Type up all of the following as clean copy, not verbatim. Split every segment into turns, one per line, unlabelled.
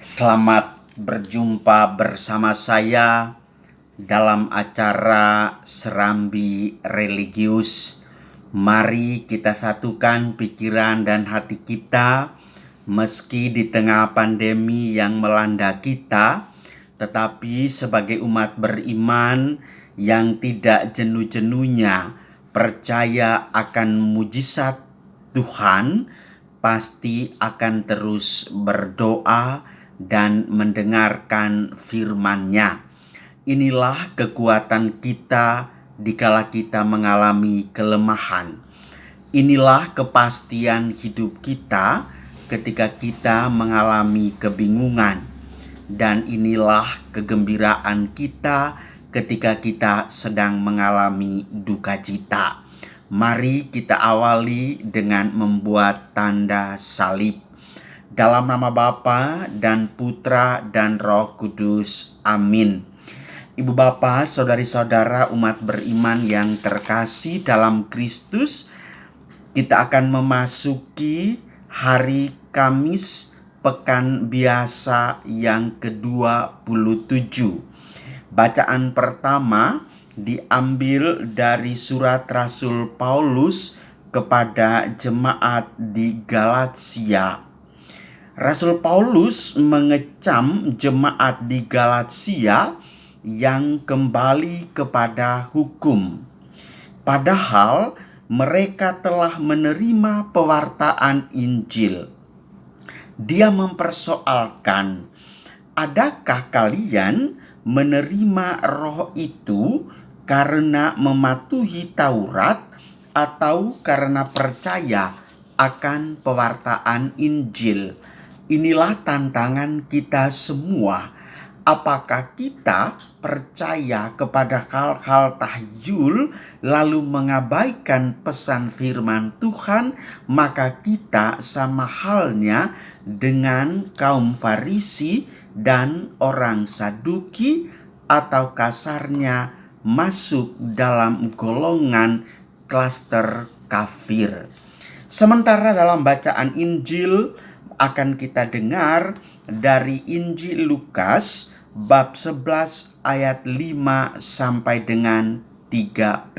Selamat berjumpa bersama saya dalam acara Serambi Religius. Mari kita satukan pikiran dan hati kita meski di tengah pandemi yang melanda kita, tetapi sebagai umat beriman yang tidak jenuh-jenuhnya percaya akan mujizat Tuhan, pasti akan terus berdoa dan mendengarkan firman-Nya. Inilah kekuatan kita dikala kita mengalami kelemahan. Inilah kepastian hidup kita ketika kita mengalami kebingungan. Dan inilah kegembiraan kita ketika kita sedang mengalami duka cita. Mari kita awali dengan membuat tanda salib. Dalam nama Bapa dan Putra dan Roh Kudus. Amin. Ibu Bapa, saudari-saudara umat beriman yang terkasih dalam Kristus, kita akan memasuki hari Kamis Pekan Biasa yang ke-27. Bacaan pertama diambil dari surat Rasul Paulus kepada jemaat di Galatia. Rasul Paulus mengecam jemaat di Galatia yang kembali kepada hukum. Padahal mereka telah menerima pewartaan Injil. Dia mempersoalkan, adakah kalian menerima roh itu karena mematuhi Taurat atau karena percaya akan pewartaan Injil? Inilah tantangan kita semua. Apakah kita percaya kepada hal-hal tahyul lalu mengabaikan pesan firman Tuhan? Maka kita sama halnya dengan kaum Farisi dan orang Saduki, atau kasarnya masuk dalam golongan klaster kafir. Sementara dalam bacaan Injil akan kita dengar dari Injil Lukas bab 11 ayat 5 sampai dengan 13.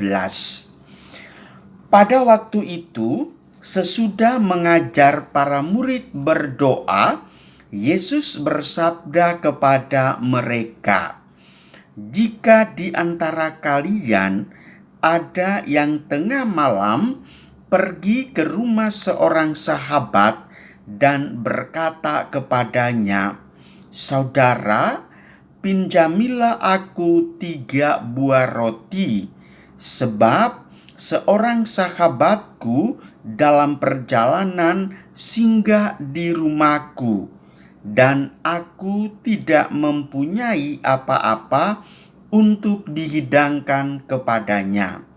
Pada waktu itu, sesudah mengajar para murid berdoa, Yesus bersabda kepada mereka, "Jika di antara kalian ada yang tengah malam pergi ke rumah seorang sahabat dan berkata kepadanya, 'Saudara, pinjamilah aku 3 buah roti, sebab seorang sahabatku dalam perjalanan singgah di rumahku, dan aku tidak mempunyai apa-apa untuk dihidangkan kepadanya.'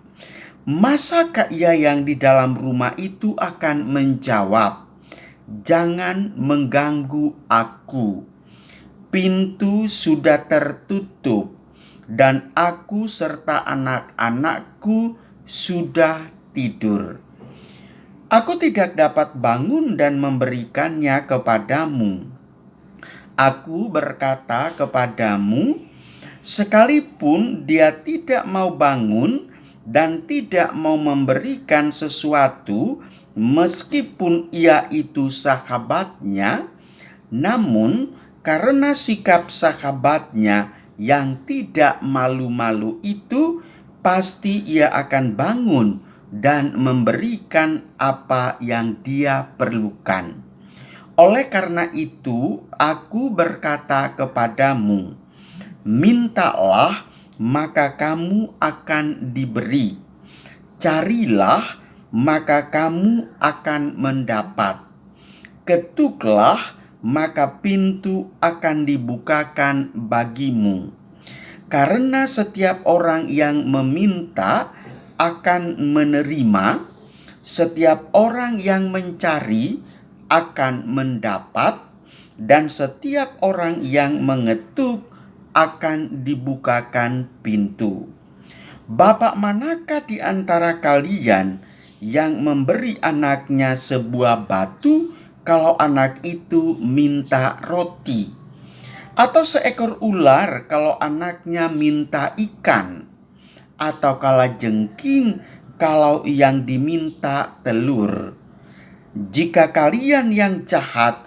Masakah ia yang di dalam rumah itu akan menjawab, 'Jangan mengganggu aku. Pintu sudah tertutup dan aku serta anak-anakku sudah tidur. Aku tidak dapat bangun dan memberikannya kepadamu.' Aku berkata kepadamu, sekalipun dia tidak mau bangun dan tidak mau memberikan sesuatu, meskipun ia itu sahabatnya, namun karena sikap sahabatnya yang tidak malu-malu itu, pasti ia akan bangun dan memberikan apa yang dia perlukan. Oleh karena itu, aku berkata kepadamu, mintalah maka kamu akan diberi. Carilah maka kamu akan mendapat. Ketuklah maka pintu akan dibukakan bagimu. Karena setiap orang yang meminta akan menerima, setiap orang yang mencari akan mendapat, dan setiap orang yang mengetuk akan dibukakan pintu. Bapak manakah di antara kalian yang memberi anaknya sebuah batu kalau anak itu minta roti, atau seekor ular kalau anaknya minta ikan, atau kalajengking kalau yang diminta telur. Jika kalian yang jahat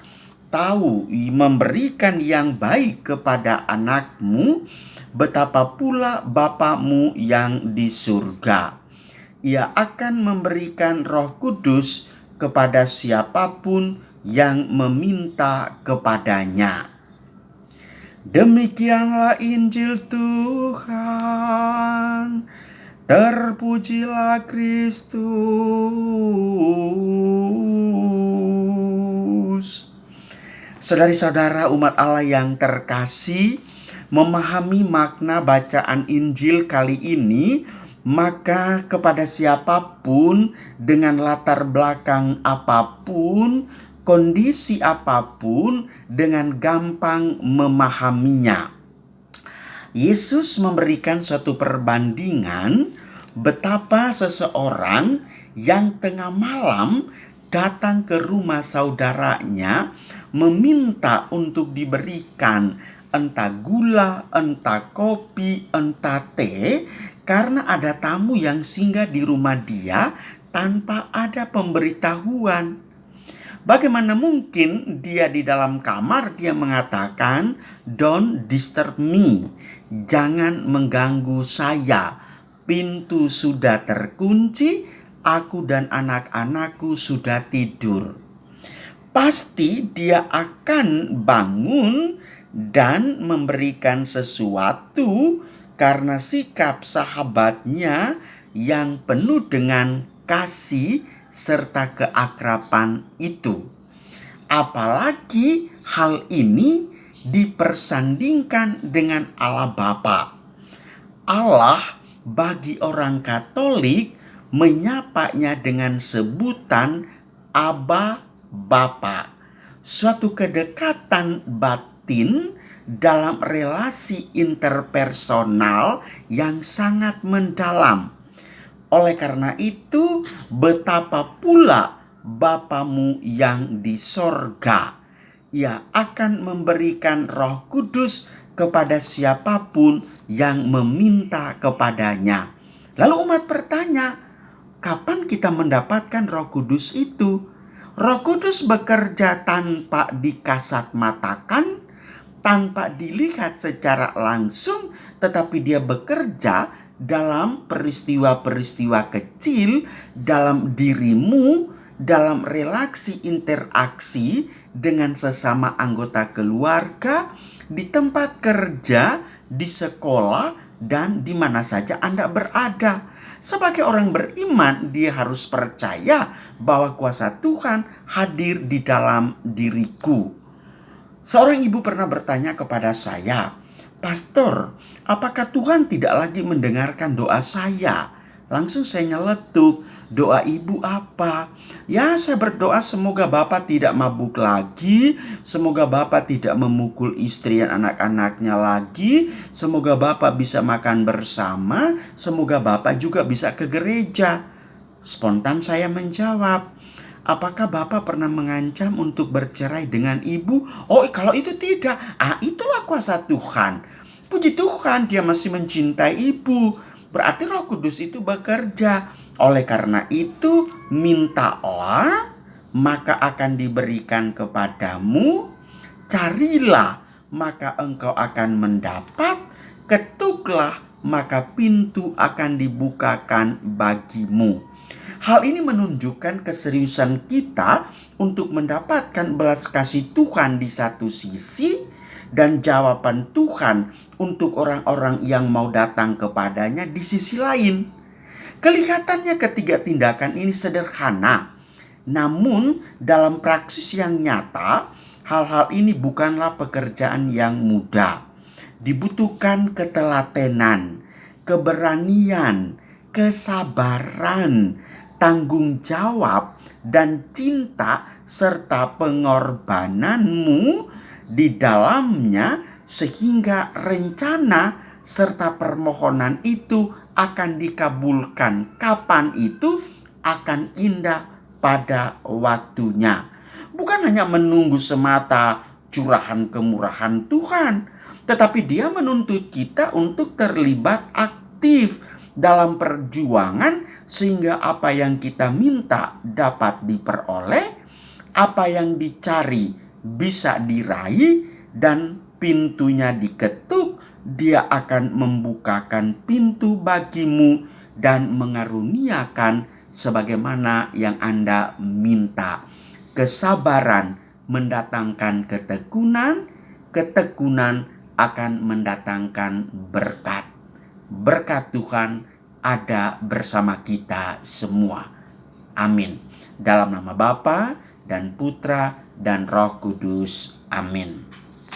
tahu memberikan yang baik kepada anakmu, betapa pula Bapamu yang di surga. Ia akan memberikan Roh Kudus kepada siapapun yang meminta kepadanya. Demikianlah Injil Tuhan. Terpujilah Kristus. Saudari-saudara umat Allah yang terkasih, memahami makna bacaan Injil kali ini, maka kepada siapapun dengan latar belakang apapun, kondisi apapun, dengan gampang memahaminya. Yesus memberikan suatu perbandingan betapa seseorang yang tengah malam datang ke rumah saudaranya meminta untuk diberikan entah gula, entah kopi, entah teh, karena ada tamu yang singgah di rumah dia tanpa ada pemberitahuan. Bagaimana mungkin dia di dalam kamar dia mengatakan, "Don't disturb me." Jangan mengganggu saya. Pintu sudah terkunci, aku dan anak-anakku sudah tidur. Pasti dia akan bangun dan memberikan sesuatu karena sikap sahabatnya yang penuh dengan kasih serta keakraban itu. Apalagi hal ini dipersandingkan dengan Allah Bapa. Allah bagi orang Katolik menyapanya dengan sebutan Aba Bapa. Suatu kedekatan batin dalam relasi interpersonal yang sangat mendalam. Oleh karena itu, betapa pula Bapamu yang di sorga. Ia akan memberikan Roh Kudus kepada siapapun yang meminta kepadanya. Lalu umat bertanya, kapan kita mendapatkan Roh Kudus itu? Roh Kudus bekerja tanpa dikasat matakan, tanpa dilihat secara langsung, tetapi dia bekerja dalam peristiwa-peristiwa kecil dalam dirimu, dalam relasi interaksi dengan sesama anggota keluarga, di tempat kerja, di sekolah, dan di mana saja Anda berada. Sebagai orang beriman, dia harus percaya bahwa kuasa Tuhan hadir di dalam diriku. Seorang ibu pernah bertanya kepada saya, "Pastor, apakah Tuhan tidak lagi mendengarkan doa saya?" Langsung saya nyeletuk, "Doa ibu apa?" "Ya, saya berdoa semoga Bapak tidak mabuk lagi, semoga Bapak tidak memukul istri dan anak-anaknya lagi, semoga Bapak bisa makan bersama, semoga Bapak juga bisa ke gereja." Spontan saya menjawab, "Apakah Bapak pernah mengancam untuk bercerai dengan ibu?" "Oh, kalau itu tidak." Itulah kuasa Tuhan. Puji Tuhan, dia masih mencintai ibu. Berarti Roh Kudus itu bekerja. Oleh karena itu, mintalah, maka akan diberikan kepadamu. Carilah, maka engkau akan mendapat. Ketuklah, maka pintu akan dibukakan bagimu. Hal ini menunjukkan keseriusan kita untuk mendapatkan belas kasih Tuhan di satu sisi, dan jawaban Tuhan untuk orang-orang yang mau datang kepadanya di sisi lain. Kelihatannya ketiga tindakan ini sederhana, namun dalam praksis yang nyata, hal-hal ini bukanlah pekerjaan yang mudah. Dibutuhkan ketelatenan, keberanian, kesabaran, tanggung jawab, dan cinta serta pengorbananmu di dalamnya, sehingga rencana serta permohonan itu akan dikabulkan. Kapan itu? Akan indah pada waktunya. Bukan bukan hanya menunggu semata curahan kemurahan Tuhan, tetapi Dia menuntut kita untuk terlibat aktif dalam perjuangan sehingga apa yang kita minta dapat diperoleh, apa yang dicari bisa diraih, dan pintunya diketuk, Dia akan membukakan pintu bagimu dan mengaruniakan sebagaimana yang Anda minta. Kesabaran mendatangkan ketekunan, ketekunan akan mendatangkan berkat. Berkat Tuhan ada bersama kita semua. Amin. Dalam nama Bapa dan Putra dan Roh Kudus. Amin.